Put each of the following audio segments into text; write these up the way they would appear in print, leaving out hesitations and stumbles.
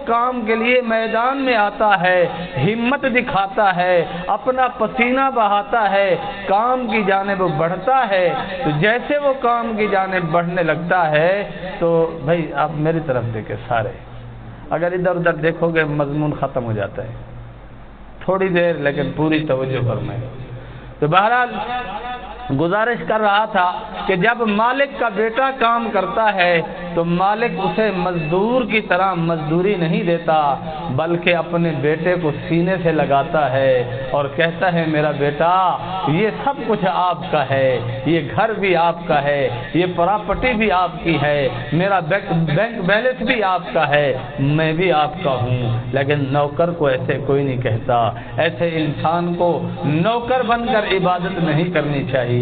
کام کے لیے میدان میں آتا ہے، ہمت دکھاتا ہے، اپنا پسینہ بہاتا ہے، کام کی جانب بڑھتا ہے، تو جیسے وہ کام کی جانب بڑھنے لگتا ہے تو بھائی آپ میری طرف دیکھیں سارے، اگر ادھر ادھر دیکھو گے مضمون ختم ہو جاتا ہے، تھوڑی دیر لیکن پوری توجہ فرمائیں۔ تو بہرحال گزارش کر رہا تھا کہ جب مالک کا بیٹا کام کرتا ہے تو مالک اسے مزدور کی طرح مزدوری نہیں دیتا، بلکہ اپنے بیٹے کو سینے سے لگاتا ہے اور کہتا ہے میرا بیٹا یہ سب کچھ آپ کا ہے، یہ گھر بھی آپ کا ہے، یہ پراپرٹی بھی آپ کی ہے، میرا بینک بیلنس بھی آپ کا ہے، میں بھی آپ کا ہوں۔ لیکن نوکر کو ایسے کوئی نہیں کہتا، ایسے انسان کو نوکر بن کر عبادت نہیں کرنی چاہیے،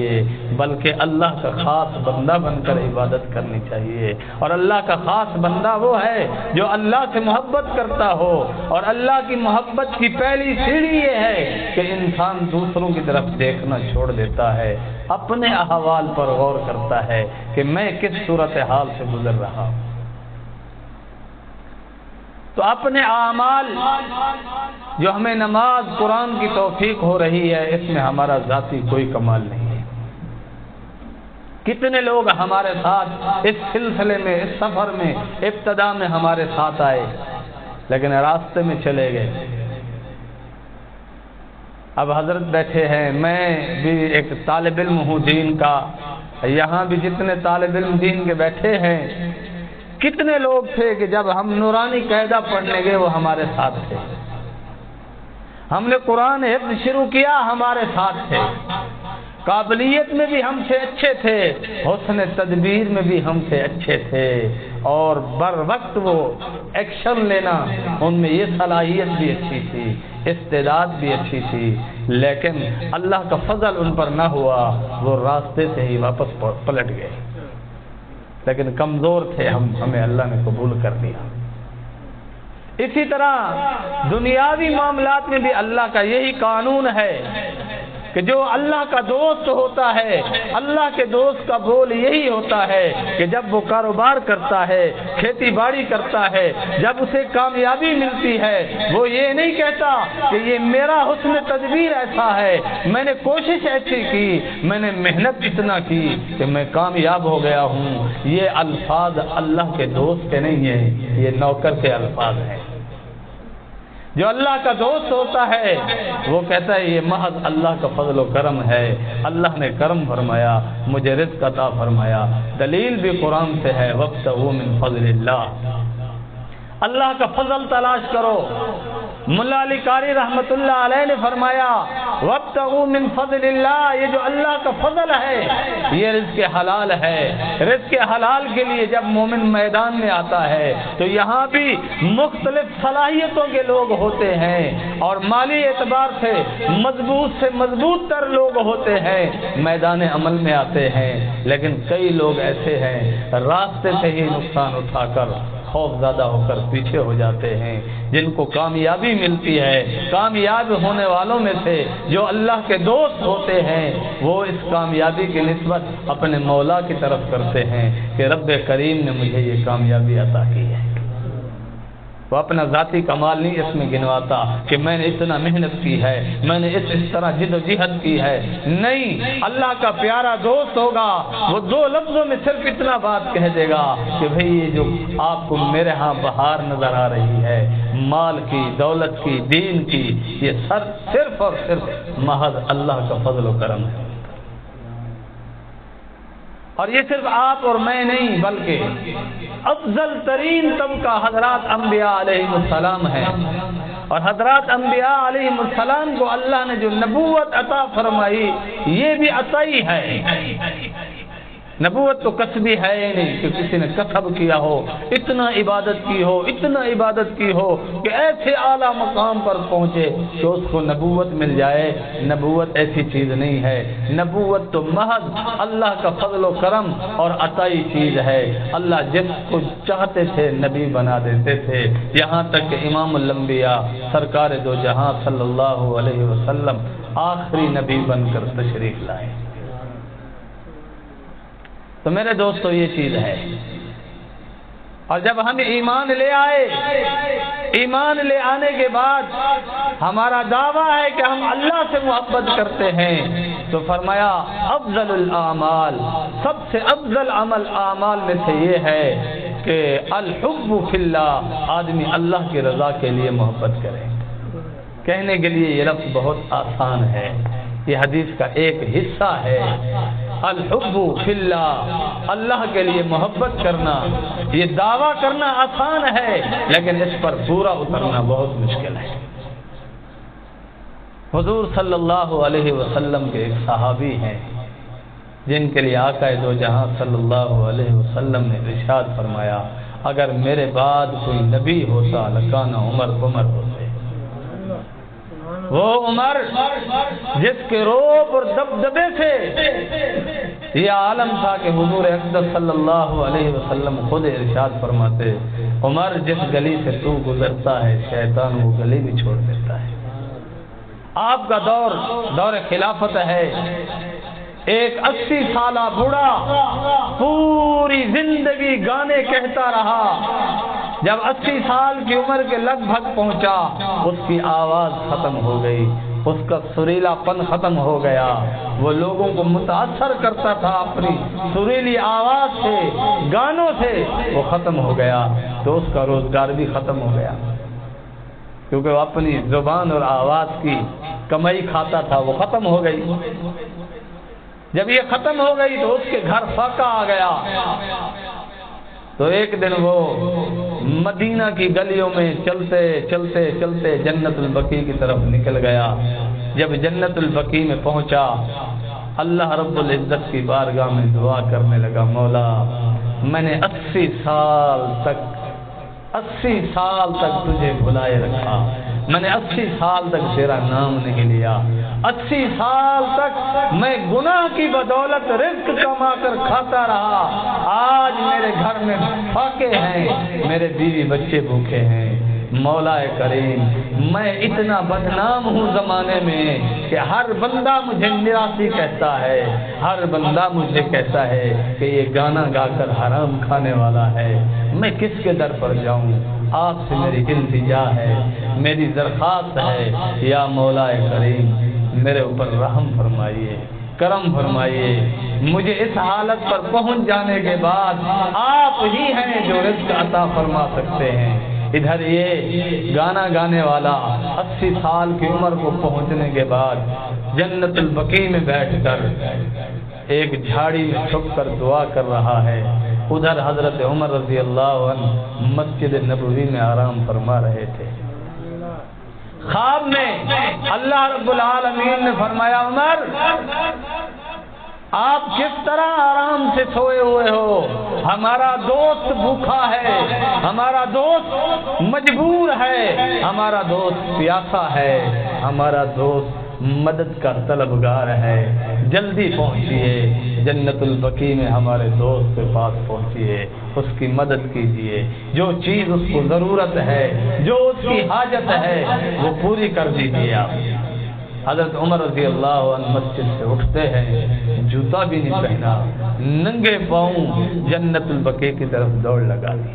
بلکہ اللہ کا خاص بندہ بن کر عبادت کرنی چاہیے۔ اور اللہ کا خاص بندہ وہ ہے جو اللہ سے محبت کرتا ہو، اور اللہ کی محبت کی پہلی سیڑھی یہ ہے کہ انسان دوسروں کی طرف دیکھنا چھوڑ دیتا ہے، اپنے احوال پر غور کرتا ہے کہ میں کس صورتحال سے گزر رہا ہوں۔ تو اپنے اعمال، جو ہمیں نماز قرآن کی توفیق ہو رہی ہے، اس میں ہمارا ذاتی کوئی کمال نہیں ہے۔ کتنے لوگ ہمارے ساتھ اس سلسلے میں، اس سفر میں ابتدا میں ہمارے ساتھ آئے لیکن راستے میں چلے گئے۔ اب حضرت بیٹھے ہیں، میں بھی ایک طالب علم ہوں دین کا، یہاں بھی جتنے طالب علم دین کے بیٹھے ہیں، کتنے لوگ تھے کہ جب ہم نورانی قاعدہ پڑھنے گئے وہ ہمارے ساتھ تھے، ہم نے قرآن حفظ شروع کیا ہمارے ساتھ تھے، قابلیت میں بھی ہم سے اچھے تھے، حسن تدبیر میں بھی ہم سے اچھے تھے، اور بر وقت وہ ایکشن لینا ان میں یہ صلاحیت بھی اچھی تھی، استعداد بھی اچھی تھی، لیکن اللہ کا فضل ان پر نہ ہوا، وہ راستے سے ہی واپس پلٹ گئے۔ لیکن کمزور تھے ہم، ہمیں اللہ نے قبول کر لیا۔ اسی طرح دنیاوی معاملات میں بھی اللہ کا یہی قانون ہے کہ جو اللہ کا دوست ہوتا ہے، اللہ کے دوست کا بول یہی ہوتا ہے کہ جب وہ کاروبار کرتا ہے، کھیتی باڑی کرتا ہے، جب اسے کامیابی ملتی ہے، وہ یہ نہیں کہتا کہ یہ میرا حسن تدبیر ایسا ہے، میں نے کوشش ایسی کی، میں نے محنت اتنا کی کہ میں کامیاب ہو گیا ہوں۔ یہ الفاظ اللہ کے دوست کے نہیں ہیں، یہ نوکر کے الفاظ ہیں۔ جو اللہ کا دوست ہوتا ہے وہ کہتا ہے یہ محض اللہ کا فضل و کرم ہے، اللہ نے کرم فرمایا، مجھے رزق عطا فرمایا۔ دلیل بھی قرآن سے ہے، وابتغوا من فضل اللہ، اللہ کا فضل تلاش کرو۔ ملا علی قاری رحمت اللہ علیہ نے فرمایا وابتغوا من فضل اللہ، یہ جو اللہ کا فضل ہے یہ رزق حلال ہے۔ رزق حلال کے لیے جب مومن میدان میں آتا ہے تو یہاں بھی مختلف صلاحیتوں کے لوگ ہوتے ہیں اور مالی اعتبار سے مضبوط تر لوگ ہوتے ہیں، میدان عمل میں آتے ہیں، لیکن کئی لوگ ایسے ہیں راستے سے ہی نقصان اٹھا کر خوف زدہ ہو کر پیچھے ہو جاتے ہیں۔ جن کو کامیابی ملتی ہے، کامیاب ہونے والوں میں سے جو اللہ کے دوست ہوتے ہیں، وہ اس کامیابی کی نسبت اپنے مولا کی طرف کرتے ہیں کہ رب کریم نے مجھے یہ کامیابی عطا کی ہے۔ وہ اپنا ذاتی کمال نہیں اس میں گنواتا کہ میں نے اتنا محنت کی ہے، میں نے اس طرح جد و جہد کی ہے، نہیں، اللہ کا پیارا دوست ہوگا وہ دو لفظوں میں صرف اتنا بات کہہ دے گا کہ بھئی یہ جو آپ کو میرے ہاں بہار نظر آ رہی ہے، مال کی، دولت کی، دین کی، یہ صرف اور صرف محض اللہ کا فضل و کرم ہے۔ اور یہ صرف آپ اور میں نہیں بلکہ افضل ترین طبقہ حضرات انبیاء علیہ السلام ہیں، اور حضرات انبیاء علیہ السلام کو اللہ نے جو نبوت عطا فرمائی یہ بھی عطائی ہے۔ نبوت تو کسبی ہے ہی نہیں کہ کسی نے کسب کیا ہو، اتنا عبادت کی ہو، اتنا عبادت کی ہو کہ ایسے اعلیٰ مقام پر پہنچے کہ اس کو نبوت مل جائے۔ نبوت ایسی چیز نہیں ہے، نبوت تو محض اللہ کا فضل و کرم اور عطائی چیز ہے۔ اللہ جس کو چاہتے تھے نبی بنا دیتے تھے، یہاں تک کہ امام الانبیاء سرکار دو جہاں صلی اللہ علیہ وسلم آخری نبی بن کر تشریف لائے۔ تو میرے دوستو یہ چیز ہے، اور جب ہم ایمان لے آئے ایمان لے آنے کے بعد ہمارا دعویٰ ہے کہ ہم اللہ سے محبت کرتے ہیں، تو فرمایا افضل الاعمال، سب سے افضل عمل اعمال میں سے یہ ہے کہ الحب فی اللہ، آدمی اللہ کی رضا کے لیے محبت کرے۔ کہنے کے لیے یہ لفظ بہت آسان ہے، یہ حدیث کا ایک حصہ ہے۔ الحب فی اللہ، اللہ کے لیے محبت کرنا، یہ دعویٰ کرنا آسان ہے، لیکن اس پر پورا اترنا بہت مشکل ہے۔ حضور صلی اللہ علیہ وسلم کے ایک صحابی ہیں جن کے لیے آقا دو جہاں صلی اللہ علیہ وسلم نے ارشاد فرمایا اگر میرے بعد کوئی نبی ہوتا لکان عمر ہوتے، وہ عمر جس کے روب اور دبدبے سے یہ عالم تھا کہ حضور اقدس صلی اللہ علیہ وسلم خود ارشاد فرماتے عمر جس گلی سے تو گزرتا ہے شیطان وہ گلی بھی چھوڑ دیتا ہے۔ آپ کا دور خلافت ہے، ایک 80 سالہ بوڑھا پوری زندگی گانے کہتا رہا، جب 80 سال کی عمر کے لگ بھگ پہنچا اس کی آواز ختم ہو گئی، اس کا سریلا پن ختم ہو گیا، وہ لوگوں کو متاثر کرتا تھا اپنی سریلی آواز سے، گانوں سے، وہ ختم ہو گیا، تو اس کا روزگار بھی ختم ہو گیا، کیونکہ وہ اپنی زبان اور آواز کی کمائی کھاتا تھا، وہ ختم ہو گئی۔ جب یہ ختم ہو گئی تو اس کے گھر فاقہ آ گیا، تو ایک دن وہ مدینہ کی گلیوں میں چلتے چلتے چلتے جنت البقیع کی طرف نکل گیا۔ جب جنت البقیع میں پہنچا اللہ رب العزت کی بارگاہ میں دعا کرنے لگا، مولا میں نے 80 سال تک تجھے بھلائے رکھا، میں نے 80 سال تک تیرا نام نہیں لیا، 80 سال تک میں گناہ کی بدولت رزق کما کر کھاتا رہا، آج میرے گھر میں فاقے ہیں، میرے بیوی بچے بھوکے ہیں، مولا کریم میں اتنا بدنام ہوں زمانے میں کہ ہر بندہ مجھے نراسی کہتا ہے، ہر بندہ مجھے کہتا ہے کہ یہ گانا گا کر حرام کھانے والا ہے، میں کس کے در پر جاؤں؟ آپ سے میری التجا ہے، میری درخواست ہے، یا مولا کریم میرے اوپر رحم فرمائیے، کرم فرمائیے، مجھے اس حالت پر پہنچ جانے کے بعد آپ ہی ہیں جو رزق عطا فرما سکتے ہیں۔ ادھر یہ گانا گانے والا 80 سال کی عمر کو پہنچنے کے بعد جنت البقیع میں بیٹھ کر ایک جھاڑی میں چھپ کر دعا کر رہا ہے، ادھر حضرت عمر رضی اللہ عنہ مسجد نبوی میں آرام فرما رہے تھے۔ خواب میں اللہ رب العالمین نے فرمایا عمر آپ کس طرح آرام سے سوئے ہوئے ہو؟ ہمارا دوست بھوکا ہے، ہمارا دوست مجبور ہے، ہمارا دوست پیاسا ہے، ہمارا دوست مدد کا طلبگار ہے، جلدی پہنچیے جنت البقیع میں ہمارے دوست کے پاس پہنچیے، اس کی مدد کیجیے، جو چیز اس کو ضرورت ہے، جو اس کی حاجت ہے وہ پوری کر دیجیے آپ۔ حضرت عمر رضی اللہ عنہ مسجد سے اٹھتے ہیں، جوتا بھی نہیں پہنا، ننگے پاؤں جنت البقیع کی طرف دوڑ لگا دی۔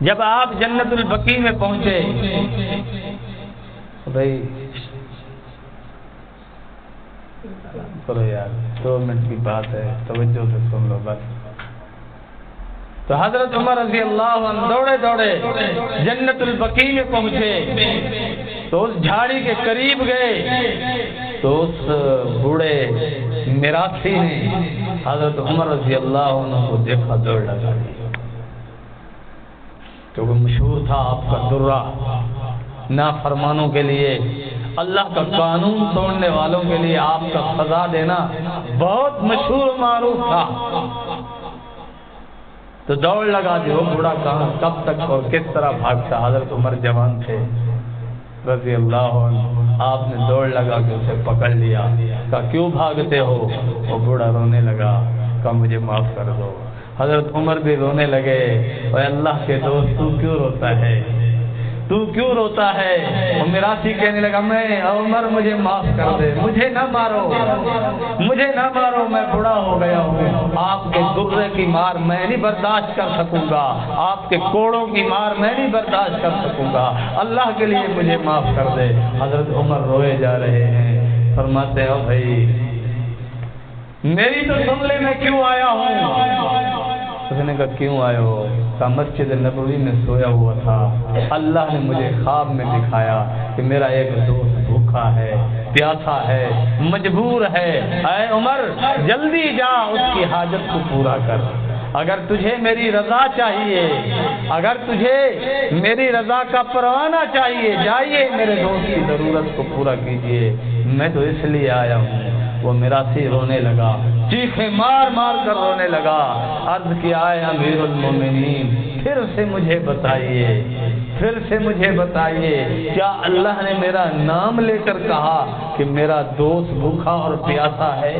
جب آپ جنت البقیع میں پہنچے، بھائی کرو یار 2 منٹ کی بات ہے، توجہ سے سن لو بس۔ تو حضرت عمر رضی اللہ عنہ دوڑے دوڑے جنت البقیع میں پہنچے، تو اس جھاڑی کے قریب گئے، تو اس بوڑھے میراثی نے حضرت عمر رضی اللہ عنہ کو دیکھا، دوڑ لگا دی، کیونکہ مشہور تھا آپ کا درہ، نافرمانوں کے لیے، اللہ کا قانون توڑنے والوں کے لیے آپ کا سزا دینا بہت مشہور معروف تھا۔ تو دوڑ لگا دی، وہ بوڑھا کہاں، کب تک اور کس طرح بھاگتا؟ حضرت عمر جوان تھے رضی اللہ عنہ، آپ نے دوڑ لگا کے اسے پکڑ لیا، کہا کیوں بھاگتے ہو؟ وہ بوڑھا رونے لگا، کہا مجھے معاف کر دو۔ حضرت عمر بھی رونے لگے، اے اللہ کے دوست تو کیوں روتا ہے؟ تو کیوں روتا ہے؟ وہ میراثی کہنے لگا میں عمر مجھے معاف کر دے، مجھے نہ مارو، مجھے نہ مارو، میں بوڑھا ہو گیا ہوں، آپ کے درے کی مار میں نہیں برداشت کر سکوں گا، آپ کے کوڑوں کی مار میں نہیں برداشت کر سکوں گا، اللہ کے لیے مجھے معاف کر دے۔ حضرت عمر روئے جا رہے ہیں، فرماتے ہیں بھائی میری تو سن لے میں کیوں آیا ہوں۔ اس نے کہا کیوں آئے ہو؟ کہا مسجد نبوی میں سویا ہوا تھا، اللہ نے مجھے خواب میں دکھایا کہ میرا ایک دوست بھوکا ہے، پیاسا ہے، مجبور ہے، اے عمر جلدی جا اس کی حاجت کو پورا کر، اگر تجھے میری رضا چاہیے، اگر تجھے میری رضا کا پروانہ چاہیے، جائیے میرے دوست کی ضرورت کو پورا کیجیے، میں تو اس لیے آیا ہوں۔ وہ میراثی رونے لگا، چیخیں مار مار کر رونے لگا، عرض کیا اے امیر المومنین پھر سے مجھے بتائیے، پھر سے مجھے بتائیے، کیا اللہ نے میرا نام لے کر کہا کہ میرا دوست بھوکا اور پیاسا ہے؟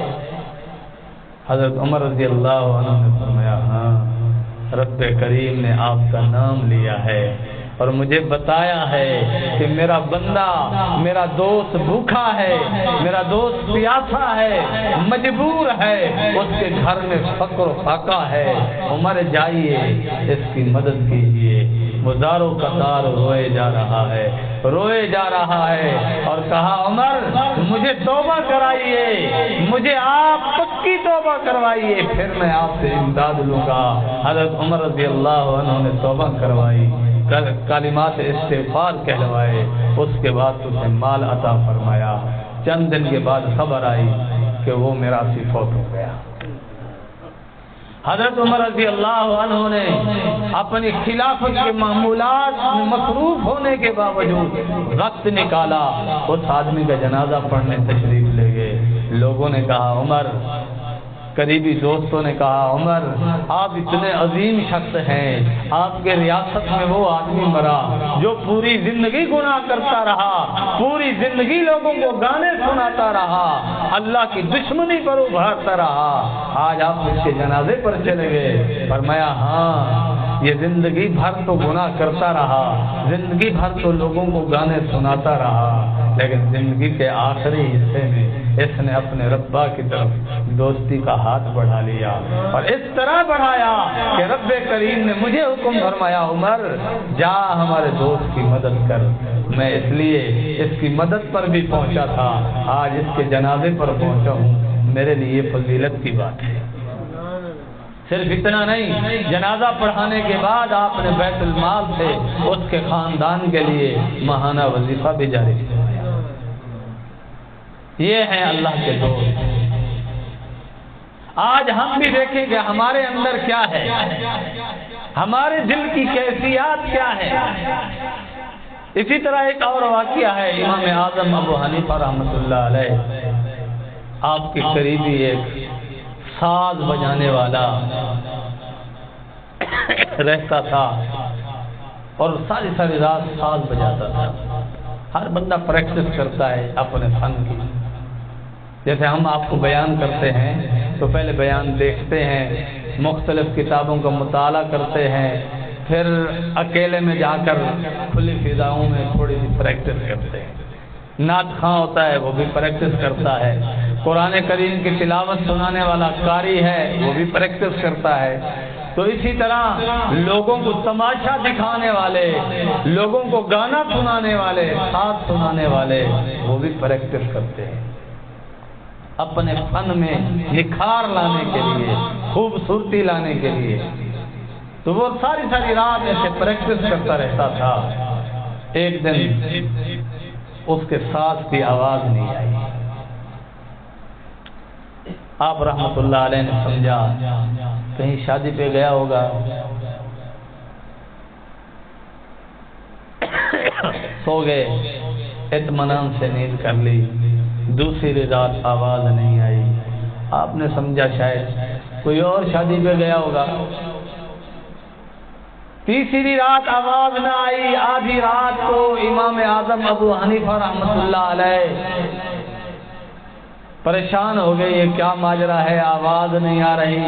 حضرت عمر رضی اللہ عنہ نے فرمایا ہاں، رب کریم نے آپ کا نام لیا ہے اور مجھے بتایا ہے کہ میرا بندہ، میرا دوست بھوکا ہے، میرا دوست پیاسا ہے، مجبور ہے، اس کے گھر میں فقر و فاقہ ہے، عمر جائیے اس کی مدد کیجیے۔ وہ دارو قطار روئے جا رہا ہے، روئے جا رہا ہے اور کہا عمر مجھے توبہ کرائیے، مجھے آپ پکی توبہ کروائیے، پھر میں آپ سے امداد لوں گا۔ حضرت عمر رضی اللہ عنہ نے توبہ کروائی، کلمات استغفار کہلوائے، اس کے بعد اسے مال عطا فرمایا۔ چند دن کے بعد خبر آئی کہ وہ میراثی فوت ہو گیا۔ حضرت عمر رضی اللہ عنہ نے اپنی خلافت کے معمولات میں مصروف ہونے کے باوجود وقت نکالا، اس آدمی کا جنازہ پڑھنے تشریف لے گئے۔ لوگوں نے کہا عمر، قریبی دوستوں نے کہا عمر آپ اتنے عظیم شخص ہیں، آپ کے ریاست میں وہ آدمی مرا جو پوری زندگی گناہ کرتا رہا، پوری زندگی لوگوں کو گانے سناتا رہا، اللہ کی دشمنی پر ابھارتا رہا، آج آپ اس کے جنازے پر چلے گئے۔ فرمایا ہاں، یہ زندگی بھر تو گناہ کرتا رہا، زندگی بھر تو لوگوں کو گانے سناتا رہا، لیکن زندگی کے آخری حصے میں اس نے اپنے ربا کی طرف دوستی کا ہاتھ بڑھا لیا، اور اس طرح بڑھایا کہ رب کریم نے مجھے حکم فرمایا عمر جا ہمارے دوست کی مدد کر۔ میں اس لیے اس کی مدد پر بھی پہنچا تھا، آج اس کے جنازے پر پہنچا ہوں، میرے لیے فضیلت کی بات ہے۔ صرف اتنا نہیں، جنازہ پڑھانے کے بعد آپ نے بیت المال سے اس کے خاندان کے لیے ماہانہ وظیفہ بھی جاری کیا۔ یہ ہیں اللہ کے دوست۔ آج ہم بھی دیکھیں کہ ہمارے اندر کیا ہے، ہمارے دل کی کیفیات کیا ہے۔ اسی طرح ایک اور واقعہ ہے، امام اعظم ابو حنیفہ رحمۃ اللہ علیہ، آپ کے قریبی ایک ساز بجانے والا رہتا تھا اور ساری رات ساز بجاتا تھا۔ ہر بندہ پریکٹس کرتا ہے اپنے فن کی، جیسے ہم آپ کو بیان کرتے ہیں تو پہلے بیان دیکھتے ہیں، مختلف کتابوں کا مطالعہ کرتے ہیں، پھر اکیلے میں جا کر کھلی فضاؤں میں تھوڑی سی پریکٹس کرتے ہیں۔ نعت خواں ہوتا ہے وہ بھی پریکٹس کرتا ہے، قرآن کریم کی تلاوت سنانے والا قاری ہے وہ بھی پریکٹس کرتا ہے۔ تو اسی طرح لوگوں کو تماشا دکھانے والے، لوگوں کو گانا سنانے والے، ساز سنانے والے، وہ بھی پریکٹس کرتے ہیں اپنے فن میں نکھار لانے کے لیے، خوبصورتی لانے کے لیے۔ تو وہ ساری رات ایسے پریکٹس کرتا رہتا تھا۔ ایک دن اس کے ساز کی آواز نہیں آئی۔ آپ رحمت اللہ علیہ نے سمجھا کہیں شادی پہ گیا ہوگا، سو گئے، اطمینان سے نیند کر لی۔ دوسری رات آواز نہیں آئی، آپ نے سمجھا شاید کوئی اور شادی پہ گیا ہوگا۔ تیسری رات آواز نہ آئی، آدھی رات کو امام اعظم ابو حنیفہ رحمۃ اللہ علیہ پریشان ہو گئے، یہ کیا ماجرا ہے، آواز نہیں آ رہی۔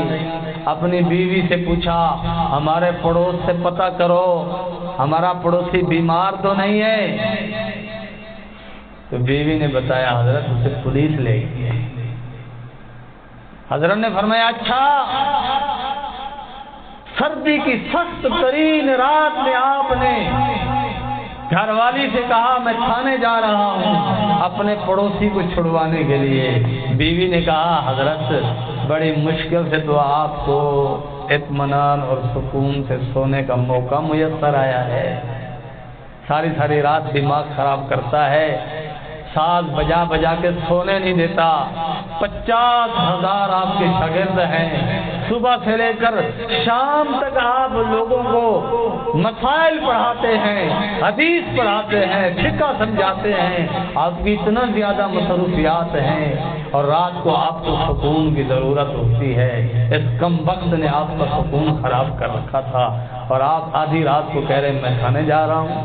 اپنی بیوی سے پوچھا ہمارے پڑوس سے پتہ کرو ہمارا پڑوسی بیمار تو نہیں ہے؟ تو بیوی نے بتایا حضرت اسے پولیس لے گئی ہے۔ حضرت نے فرمایا اچھا، سردی کی سخت ترین رات میں آپ نے گھر والی سے کہا میں تھانے جا رہا ہوں اپنے پڑوسی کو چھڑوانے کے لیے۔ بیوی نے کہا حضرت بڑی مشکل سے تو آپ کو اطمینان اور سکون سے سونے کا موقع میسر آیا ہے، ساری رات دماغ خراب کرتا ہے، ساز بجا بجا کے سونے نہیں دیتا، 50,000 آپ کے شاگرد ہیں، صبح سے لے کر شام تک آپ لوگوں کو مسائل پڑھاتے ہیں، حدیث پڑھاتے ہیں، فقہ سمجھاتے ہیں، آپ کی اتنا زیادہ مصروفیات ہیں اور رات کو آپ کو سکون کی ضرورت ہوتی ہے۔ اس کم وقت نے آپ کا سکون خراب کر رکھا تھا اور آپ آدھی رات کو کہہ رہے ہیں میں کھانے جا رہا ہوں۔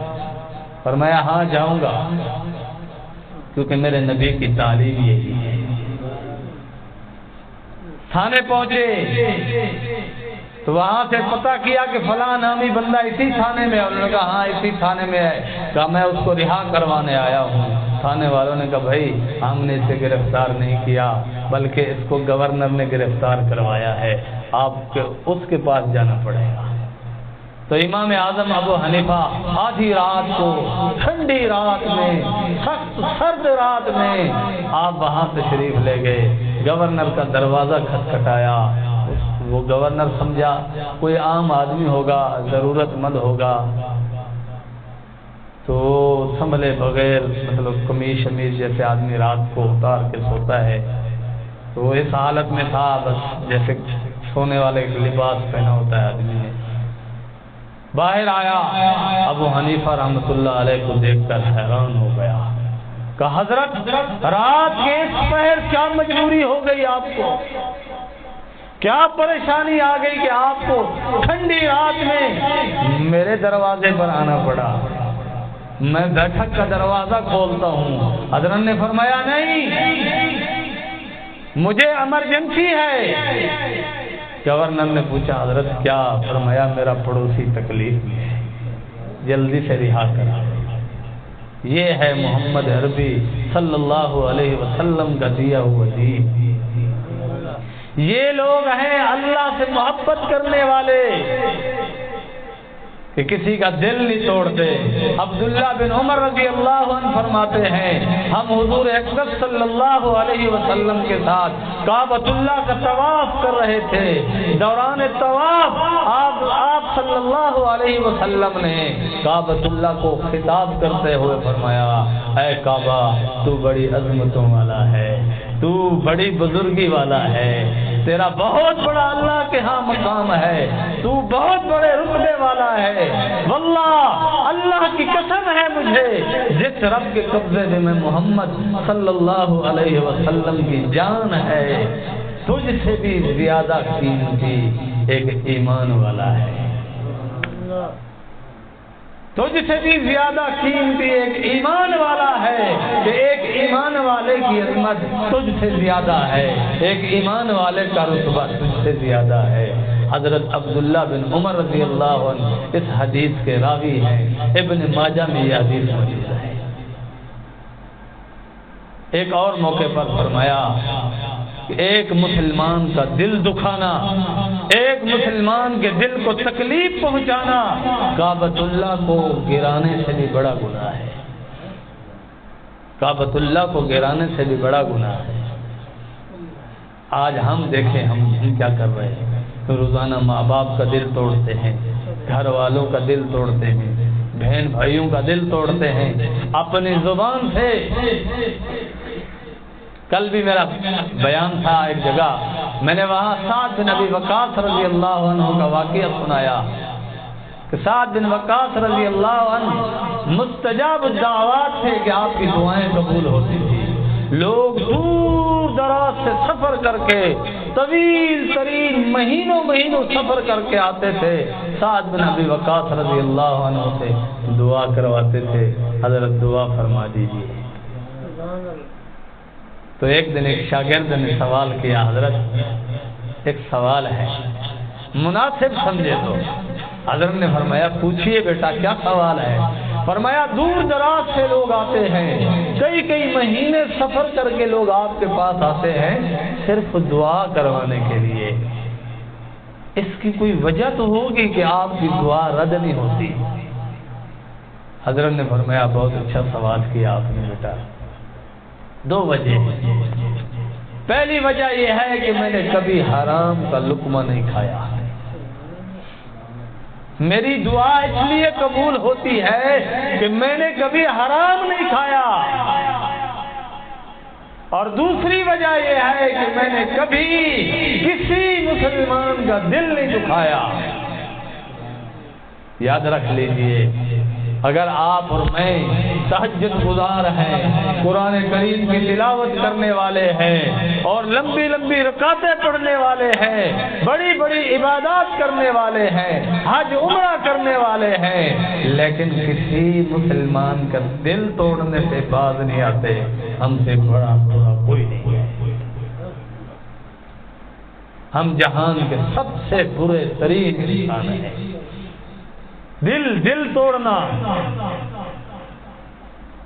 فرمایا ہاں جاؤں گا، کیونکہ میرے نبی کی تعلیم یہی ہے۔ تھانے پہنچے تو وہاں سے پتہ کیا کہ فلاں نامی بندہ اسی تھانے میں ہے۔ انہوں نے کہا ہاں اسی تھانے میں ہے۔ کہا میں اس کو رہا کروانے آیا ہوں۔ تھانے والوں نے کہا بھائی ہم نے اسے گرفتار نہیں کیا بلکہ اس کو گورنر نے گرفتار کروایا ہے، آپ اس کے پاس جانا پڑے گا۔ تو امام اعظم ابو حنیفہ آدھی رات کو ٹھنڈی رات میں، سخت سرد رات میں آپ وہاں تشریف لے گئے۔ گورنر کا دروازہ کھٹکھٹایا، وہ گورنر سمجھا کوئی عام آدمی ہوگا، ضرورت مند ہوگا، تو سنبھلے بغیر مطلب قمیص شمیز جیسے آدمی رات کو اتار کے سوتا ہے، تو وہ اس حالت میں تھا بس جیسے سونے والے لباس پہنا ہوتا ہے آدمی نے۔ باہر آیا، ابو حنیفہ رحمۃ اللہ علیہ کو دیکھ کر حیران ہو گیا۔ کہا حضرت رات کے اس پہر کیا مجبوری ہو گئی آپ کو، کیا پریشانی آ گئی کہ آپ کو ٹھنڈی رات میں میرے دروازے پر آنا پڑا؟ میں بیٹھک کا دروازہ کھولتا ہوں۔ حضرت نے فرمایا نہیں، مجھے ایمرجنسی ہے۔ گورنر نے پوچھا حضرت کیا؟ فرمایا میرا پڑوسی تکلیف میں ہے، جلدی سے رہا کرا۔ یہ ہے محمد عربی صلی اللہ علیہ وسلم کا دیا ہوا دین۔ یہ لوگ ہیں اللہ سے محبت کرنے والے کہ کسی کا دل نہیں توڑتے۔ عبداللہ بن عمر رضی اللہ عنہ فرماتے ہیں ہم حضور اکرم صلی اللہ علیہ وسلم کے ساتھ کعبۃ اللہ کا طواف کر رہے تھے۔ دوران طواف آپ صلی اللہ علیہ وسلم نے کعبۃ اللہ کو خطاب کرتے ہوئے فرمایا اے کعبہ تو بڑی عظمتوں والا ہے، تو بڑی بزرگی والا ہے، تیرا بہت بڑا اللہ کے ہاں مقام ہے، تو بہت بڑے رتبے والا ہے۔ واللہ اللہ کی قسم ہے مجھے جس رب کے قبضے میں محمد صلی اللہ علیہ وسلم کی جان ہے، تجھ سے بھی زیادہ قیمتی ایک ایمان والا ہے، تجھ سے بھی زیادہ قیمتی ایک ایمان والا ہے کہ ایک ایمان والے کی عظمت تجھ سے زیادہ ہے، ایک ایمان والے کا رتبہ تجھ سے زیادہ ہے۔ حضرت عبداللہ بن عمر رضی اللہ عنہ اس حدیث کے راوی ہیں، ابن ماجہ میں یہ حدیث موجود ہے۔ ایک اور موقع پر فرمایا کہ ایک مسلمان کا دل دکھانا، ایک مسلمان کے دل کو تکلیف پہنچانا کعبۃ اللہ کو گرانے سے بھی بڑا گناہ ہے، کعبۃ اللہ کو گرانے سے بھی بڑا گناہ ہے۔ آج ہم دیکھیں ہم کیا کر رہے ہیں، روزانہ ماں باپ کا دل توڑتے ہیں، گھر والوں کا دل توڑتے ہیں، بہن بھائیوں کا دل توڑتے ہیں اپنی زبان سے۔ کل بھی میرا بیان تھا ایک جگہ، میں نے وہاں سعد بن ابی وقاص رضی اللہ عنہ کا واقعہ سنایا کہ سعد بن وقاص رضی اللہ عنہ مستجاب الدعوات تھے کہ آپ کی دعائیں قبول ہوتی تھی۔ لوگ دور دراز سے سفر کر کے طویل ترین مہینوں سفر کر کے آتے تھے، سعد بن ابی وقاص رضی اللہ عنہ سے دعا کرواتے تھے، حضرت دعا فرما دیجیے۔ تو ایک دن ایک شاگرد نے سوال کیا، حضرت ایک سوال ہے، مناسب سمجھے تو۔ حضرت نے فرمایا پوچھئے بیٹا کیا سوال ہے؟ فرمایا دور دراز سے لوگ آتے ہیں، کئی کئی مہینے سفر کر کے لوگ آپ کے پاس آتے ہیں صرف دعا کروانے کے لیے، اس کی کوئی وجہ تو ہوگی کہ آپ کی دعا رد نہیں ہوتی؟ حضرت نے فرمایا بہت اچھا سوال کیا آپ نے بیٹا، دو وجہ۔ پہلی وجہ یہ ہے کہ میں نے کبھی حرام کا لقمہ نہیں کھایا، میری دعا اس لیے قبول ہوتی ہے کہ میں نے کبھی حرام نہیں کھایا۔ اور دوسری وجہ یہ ہے کہ میں نے کبھی کسی مسلمان کا دل نہیں دکھایا۔ یاد رکھ لیجئے، اگر آپ اور میں تہجد گزار ہیں، قرآن کریم کی تلاوت کرنے والے ہیں اور لمبی لمبی رکعتیں پڑھنے والے ہیں، بڑی بڑی عبادات کرنے والے ہیں، حج عمرہ کرنے والے ہیں، لیکن کسی مسلمان کا دل توڑنے سے باز نہیں آتے، ہم سے بڑا کوئی نہیں ہے۔ ہم جہان کے سب سے برے ترین انسان ہیں۔ دل توڑنا،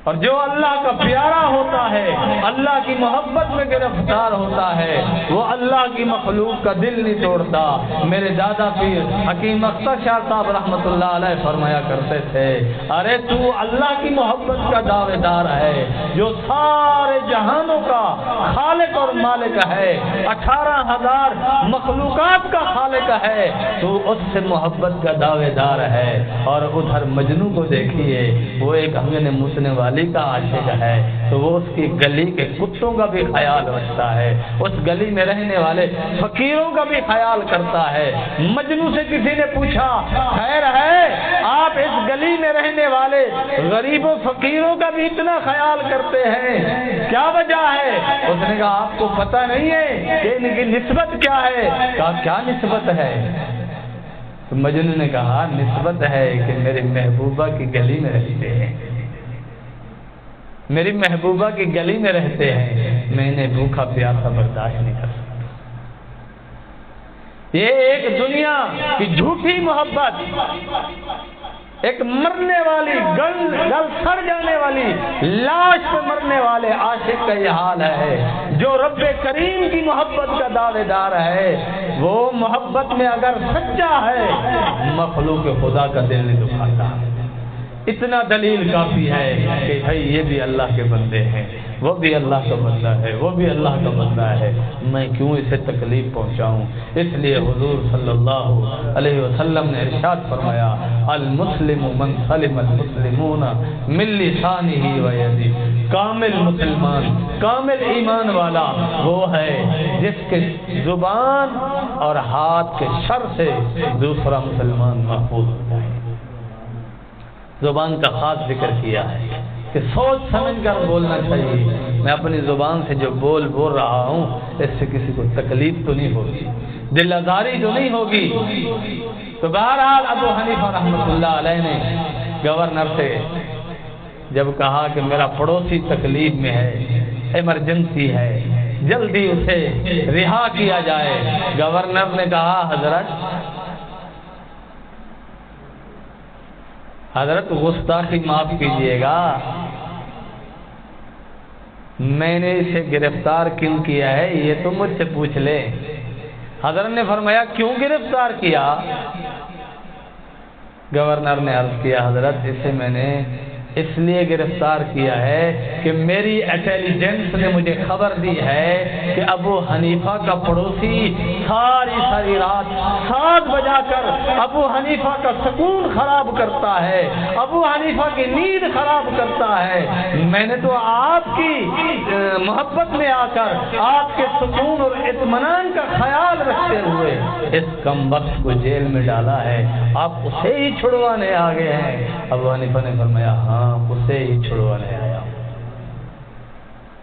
اور جو اللہ کا پیارا ہوتا ہے، اللہ کی محبت میں گرفتار ہوتا ہے، وہ اللہ کی مخلوق کا دل نہیں توڑتا۔ میرے دادا پیر حکیم اختر شاہ صاحب رحمۃ اللہ علیہ فرمایا کرتے تھے، ارے تو اللہ کی محبت کا دعوے دار ہے جو سارے جہانوں کا خالق اور مالک ہے، 18,000 مخلوقات کا خالق ہے، تو اس سے محبت کا دعوے دار ہے۔ اور ادھر مجنوں کو دیکھیے، وہ ایک انگن موسنے والی کا عاشق ہے، تو وہ اس کی گلی کے کتوں کا بھی خیال رکھتا ہے، اس گلی میں رہنے والے فقیروں کا بھی خیال کرتا ہے۔ مجنوں سے کسی نے پوچھا، خیر ہے آپ اس گلی میں رہنے والے غریبوں فقیروں کا بھی اتنا خیال کرتے ہیں، کیا وجہ ہے؟ اس نے کہا آپ کو پتہ نہیں ہے کہ ان کی نسبت کیا ہے؟ کہا کیا نسبت ہے؟ تو مجنوں نے کہا نسبت ہے کہ میری محبوبہ کی گلی میں رہتے ہیں، میری محبوبہ کی گلی میں رہتے ہیں، میں نے بھوکا پیاسا برداشت نہیں کر سکتا۔ یہ ایک دنیا کی جھوٹی محبت، ایک مرنے والی گل سڑ جانے والی لاش پہ مرنے والے عاشق کا یہ حال ہے۔ جو رب کریم کی محبت کا دعوے دار ہے، وہ محبت میں اگر سچا ہے، مخلوق خدا کا دل نہیں دکھاتا۔ اتنا دلیل کافی ہے کہ بھائی یہ بھی اللہ کے بندے ہیں، وہ بھی اللہ کا بندہ ہے، وہ بھی اللہ کا بندہ ہے، میں کیوں اسے تکلیف پہنچاؤں؟ اس لیے حضور صلی اللہ علیہ وسلم نے ارشاد فرمایا، المسلم من سلم المسلمون من لسانہ و یدہ، کامل مسلمان، کامل ایمان والا وہ ہے جس کے زبان اور ہاتھ کے شر سے دوسرا مسلمان محفوظ ہوتا ہے۔ زبان کا خاص ذکر کیا ہے کہ سوچ سمجھ کر بولنا چاہیے۔ میں اپنی زبان سے جو بول رہا ہوں، اس سے کسی کو تکلیف تو نہیں ہوگی، دل آزاری تو نہیں ہوگی۔ تو بہرحال ابو حنیفہ رحمۃ اللہ علیہ نے گورنر سے جب کہا کہ میرا پڑوسی تکلیف میں ہے، ایمرجنسی ہے، جلدی اسے رہا کیا جائے، گورنر نے کہا حضرت گستاخی معاف کیجیے گا، میں نے اسے گرفتار کیوں کیا ہے یہ تو مجھ سے پوچھ لے۔ حضرت نے فرمایا کیوں گرفتار کیا؟ گورنر نے عرض کیا حضرت اسے میں نے اس لیے گرفتار کیا ہے کہ میری انٹیلیجنس نے مجھے خبر دی ہے کہ ابو حنیفہ کا پڑوسی ساری رات 7 بجا کر ابو حنیفہ کا سکون خراب کرتا ہے، ابو حنیفہ کی نیند خراب کرتا ہے۔ میں نے تو آپ کی محبت میں آ کر آپ کے سکون اور اطمینان کا خیال رکھتے ہوئے اس کم وقت کو جیل میں ڈالا ہے، آپ اسے ہی چھڑوانے آ گئے ہیں۔ ابو حنیفہ نے فرمایا ہاں اسے ہی چھڑوانے آیا ہوں،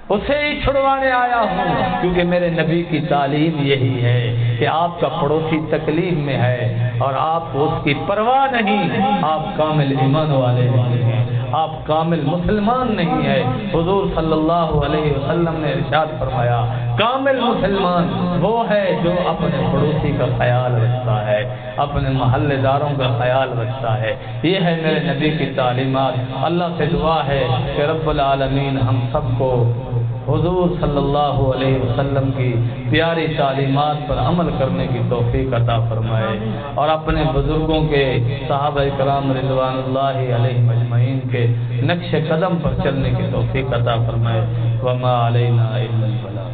اسے ہی چھڑوانے آیا ہوں، کیونکہ میرے نبی کی تعلیم یہی ہے کہ آپ کا پڑوسی تکلیف میں ہے اور آپ کو اس کی پرواہ نہیں، آپ کامل ایمان والے نہیں ہیں آپ کامل مسلمان نہیں ہے۔ حضور صلی اللہ علیہ وسلم نے ارشاد فرمایا کامل مسلمان وہ ہے جو اپنے پڑوسی کا خیال رکھتا ہے، اپنے محلے داروں کا خیال رکھتا ہے۔ یہ ہے میرے نبی کی تعلیمات۔ اللہ سے دعا ہے کہ رب العالمین ہم سب کو حضور صلی اللہ علیہ وسلم کی پیاری تعلیمات پر عمل کرنے کی توفیق عطا فرمائے، اور اپنے بزرگوں کے صحابہ کرام رضوان اللہ علیہم اجمعین کے نقش قدم پر چلنے کی توفیق عطا فرمائے۔ وما علینا الا البلاغ۔